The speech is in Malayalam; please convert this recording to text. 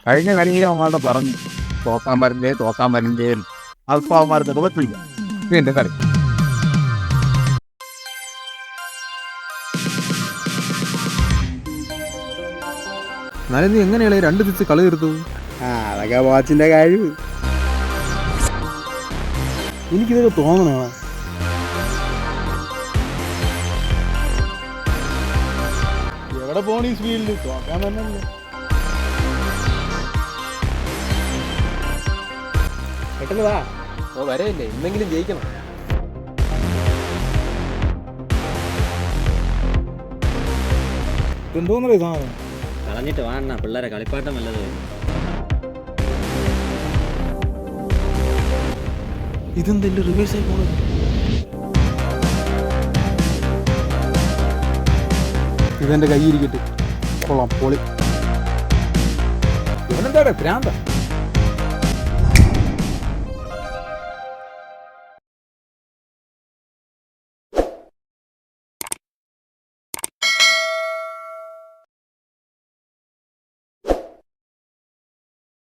കഴിഞ്ഞ കളിയിൽ അവന്മാരുടെ പറഞ്ഞു തോക്കാൻ വരണ്ടേ അല്പം അവന്മാർക്ക് പറ്റില്ല. എന്റെ കളി എന്നാലും നീ എങ്ങനെയാണ് 2 സിക്സ് കളി തീർത്തത്? അതൊക്കെ വാച്ചിന്റെ കഴിവ്. എനിക്കിതൊക്കെ തോന്നണ എവിടെ പോണ ഈ സ്പീഡിൽ തോക്കാൻ തന്നെയല്ലേ. പെട്ടെന്ന് വാ. വരയില്ലേ, ഇന്നെങ്കിലും ജയിക്കണം. എന്തോന്നറിയ സാധനം കളഞ്ഞിട്ട് വാണ പിള്ളേരെ കളിപ്പാട്ടം വല്ലത്. ഇതെന്തെല്ലാം റിവേഴ്സ് ആയി പോണത്? ഇതെന്റെ കൈയിരിക്കട്ടെ. കൊള്ളാം, പൊളി. ഇവനെന്താ ഭ്രാന്ത?